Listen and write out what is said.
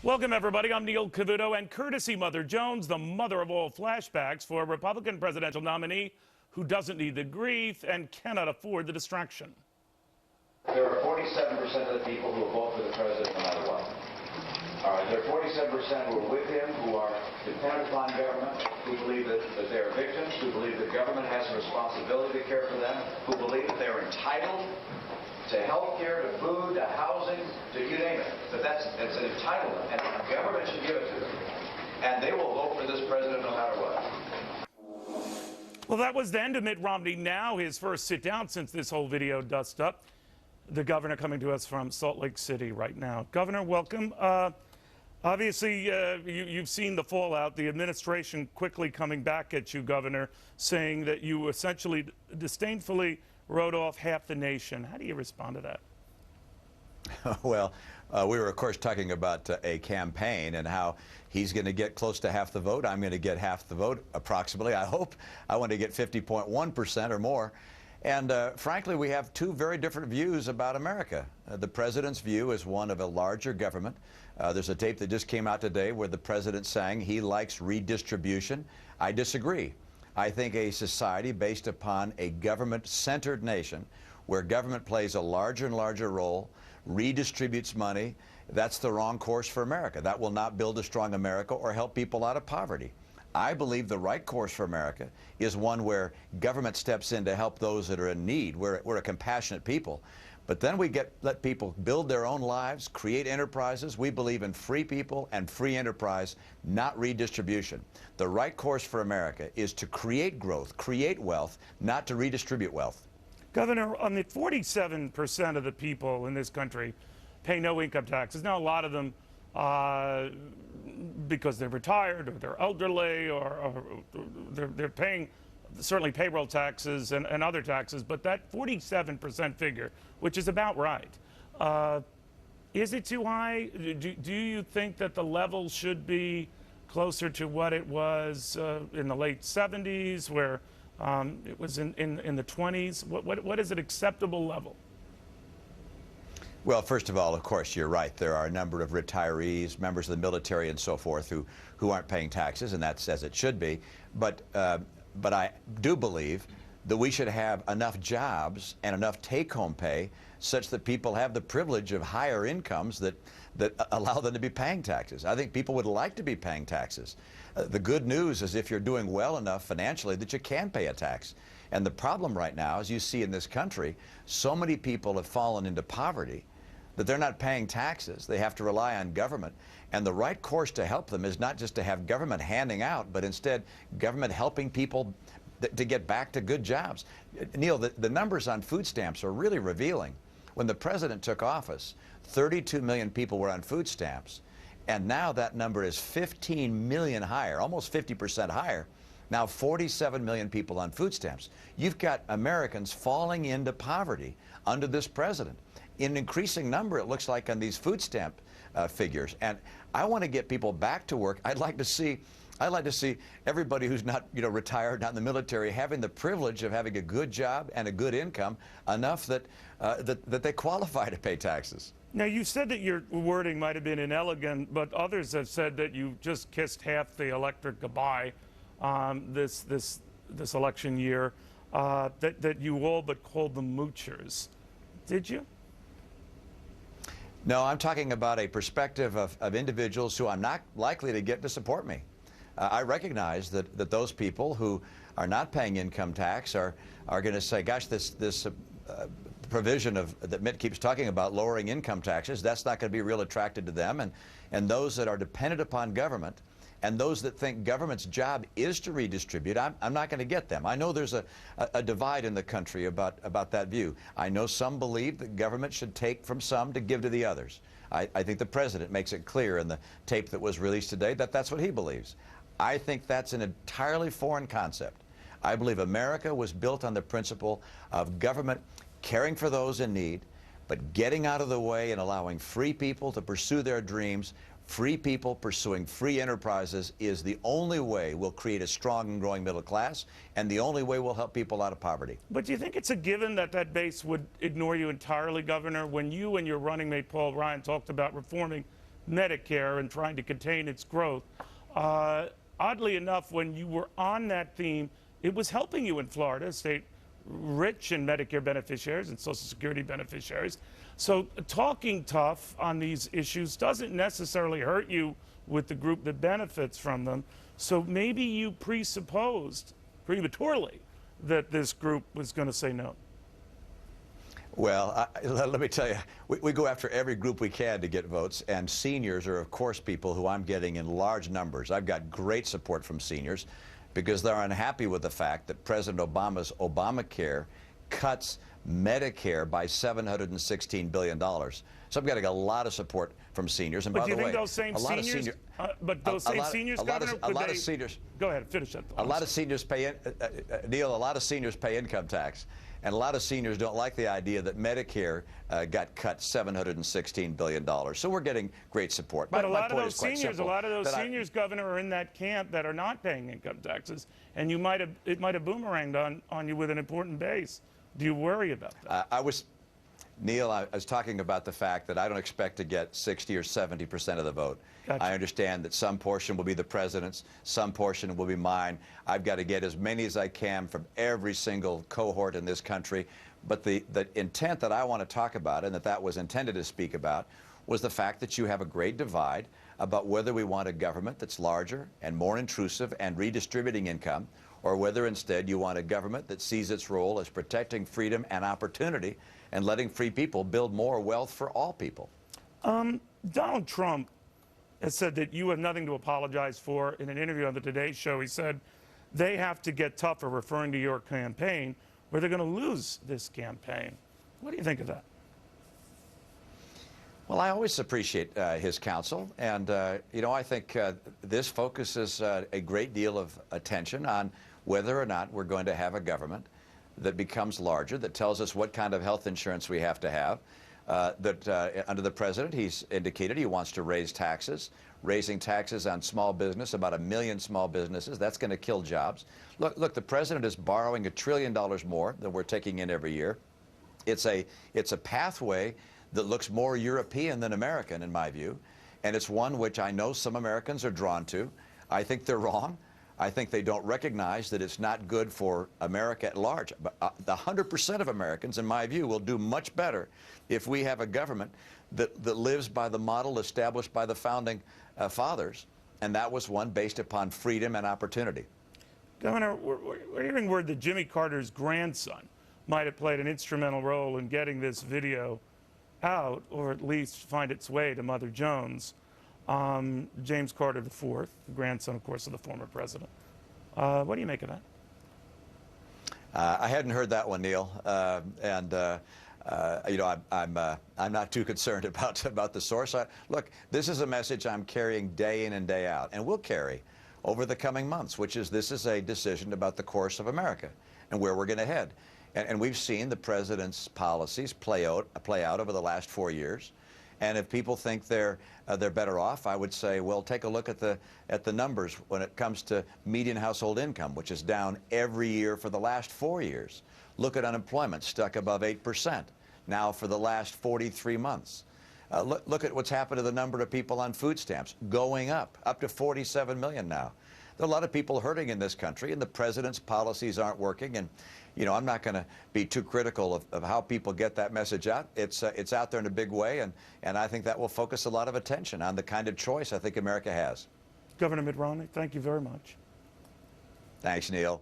Welcome, everybody. I'm Neil Cavuto, and courtesy Mother Jones, the mother of all flashbacks for a Republican presidential nominee who doesn't need the grief and cannot afford the distraction. There are 47% of the people who will vote for the president no matter what. All right, there are 47% who are with him, who are dependent upon government, who believe that they are victims, who believe that government has a responsibility to care for them, who believe that they are entitled to health care, to food, to housing, to you name it. It's an entitlement, and the government should give it to them. And they will vote for this president no matter what. Well, that was then to Mitt Romney. Now his first sit down since this whole video dust up. The governor coming to us from Salt Lake City right now. Governor, welcome. Obviously, you've seen the fallout. The administration quickly coming back at you, Governor, saying that you essentially disdainfully wrote off half the nation. How do you respond to that? Well, we were, of course, talking about a campaign and how he's going to get close to half the vote. I'm going to get half the vote, approximately. I hope. I want to get 50.1% or more. And frankly, we have two very different views about America. The president's view is one of a larger government. There's a tape that just came out today where the president's saying he likes redistribution. I disagree. I think a society based upon a government-centered nation where government plays a larger and larger role, redistributes money, that's the wrong course for America. That will not build a strong America or help people out of poverty. I believe the right course for America is one where government steps in to help those that are in need. We're a compassionate people. But then we let people build their own lives, create enterprises. We believe in free people and free enterprise, not redistribution. The right course for America is to create growth, create wealth, not to redistribute wealth. Governor, on the 47% of the people in this country pay no income taxes. Now, a lot of them because they're retired or they're elderly or they're paying certainly payroll taxes and other taxes, but that 47% figure, which is about right, is it too high? Do you think that the level should be closer to what it was in the late 70s, where it was in the 20s? What is an acceptable level? Well, first of all, of course, you're right. There are a number of retirees, members of the military and so forth who aren't paying taxes, and that's as it should be. But I do believe that we should have enough jobs and enough take-home pay such that people have the privilege of higher incomes that allow them to be paying taxes. I think people would like to be paying taxes. The good news is if you're doing well enough financially that you can pay a tax. And the problem right now, as you see in this country, so many people have fallen into poverty that they're not paying taxes. They have to rely on government. And the right course to help them is not just to have government handing out, but instead government helping people to get back to good jobs. Neil, the numbers on food stamps are really revealing. When the president took office, 32 million people were on food stamps. And now that number is 15 million higher, almost 50% higher. Now 47 million people on food stamps. You've got Americans falling into poverty under this president. In an increasing number, it looks like, on these food stamp figures. And I want to get people back to work. I'd like to see everybody who's not, retired, not in the military, having the privilege of having a good job and a good income, enough that they qualify to pay taxes. Now, you said that your wording might have been inelegant, but others have said that you just kissed half the electorate goodbye this election year, that you all but called them moochers. Did you? No, I'm talking about a perspective of individuals who I'm not likely to get to support me. I recognize that those people who are not paying income tax are going to say, gosh, this provision that Mitt keeps talking about, lowering income taxes, that's not going to be real attractive to them. And those that are dependent upon government and those that think government's job is to redistribute, I'm not going to get them. I know there's a divide in the country about that view. I know some believe that government should take from some to give to the others. I think the president makes it clear in the tape that was released today that that's what he believes. I think that's an entirely foreign concept. I believe America was built on the principle of government caring for those in need, but getting out of the way and allowing free people to pursue their dreams. Free people pursuing free enterprises is the only way we'll create a strong and growing middle class, and the only way we'll help people out of poverty. But do you think it's a given that that base would ignore you entirely, Governor, when you and your running mate Paul Ryan talked about reforming Medicare and trying to contain its growth. Oddly enough, when you were on that theme, it was helping you in Florida, a state rich in Medicare beneficiaries and Social Security beneficiaries. So talking tough on these issues doesn't necessarily hurt you with the group that benefits from them. So maybe you presupposed prematurely that this group was going to say no. Well, let me tell you, we go after every group we can to get votes, and seniors are, of course, people who I'm getting in large numbers. I've got great support from seniors because they're unhappy with the fact that President Obama's Obamacare cuts Medicare by $716 billion. So I'm getting a lot of support from seniors. And but by do you the think way, those same a lot seniors, of seniors, Governor, a lot of seniors. Go ahead, finish that. A lot of seniors pay, Neil, a lot of seniors pay income tax. And a lot of seniors don't like the idea that Medicare got cut $716 billion. So we're getting great support. But a lot of those seniors, Governor, are in that camp that are not paying income taxes, and it might have boomeranged on you with an important base. Do you worry about that? Neil, I was talking about the fact that I don't expect to get 60 or 70% of the vote. Gotcha. I understand that some portion will be the president's, some portion will be mine. I've got to get as many as I can from every single cohort in this country. But the intent that I want to talk about, and that was intended to speak about, was the fact that you have a great divide about whether we want a government that's larger and more intrusive and redistributing income, or whether instead you want a government that sees its role as protecting freedom and opportunity and letting free people build more wealth for all people. Donald Trump has said that you have nothing to apologize for. In an interview on the Today Show, he said they have to get tougher, referring to your campaign, or they're going to lose this campaign. What do you think of that? Well, I always appreciate his counsel, and you know, I think this focuses a great deal of attention on whether or not we're going to have a government that becomes larger, that tells us what kind of health insurance we have to have. Under the president, he's indicated he wants to raise taxes, raising taxes on small business, about 1 million small businesses. That's going to kill jobs. Look, the president is borrowing $1 trillion more than we're taking in every year. It's a pathway that looks more European than American, in my view, and it's one which I know some Americans are drawn to. I think they're wrong. I think they don't recognize that it's not good for America at large. But the 100% of Americans, in my view, will do much better if we have a government that lives by the model established by the founding fathers, and that was one based upon freedom and opportunity. Governor, we're hearing word that Jimmy Carter's grandson might have played an instrumental role in getting this video out, or at least find its way to Mother Jones. James Carter IV, the grandson, of course, of the former president. What do you make of that? I hadn't heard that one, Neil, you know, I'm not too concerned about the source. Look, this is a message I'm carrying day in and day out, and will carry over the coming months, which is this is a decision about the course of America and where we're going to head. And we've seen the president's policies play out over the last 4 years. And if people think they're better off, I would say, well, take a look at the numbers when it comes to median household income, which is down every year for the last 4 years. Look at unemployment, stuck above 8% now for the last 43 months. Look at what's happened to the number of people on food stamps, going up to 47 million now. There are a lot of people hurting in this country, and the president's policies aren't working. And you know, I'm not going to be too critical of how people get that message out. It's out there in a big way, and I think that will focus a lot of attention on the kind of choice I think America has. Governor Mitt Romney, thank you very much. Thanks, Neil.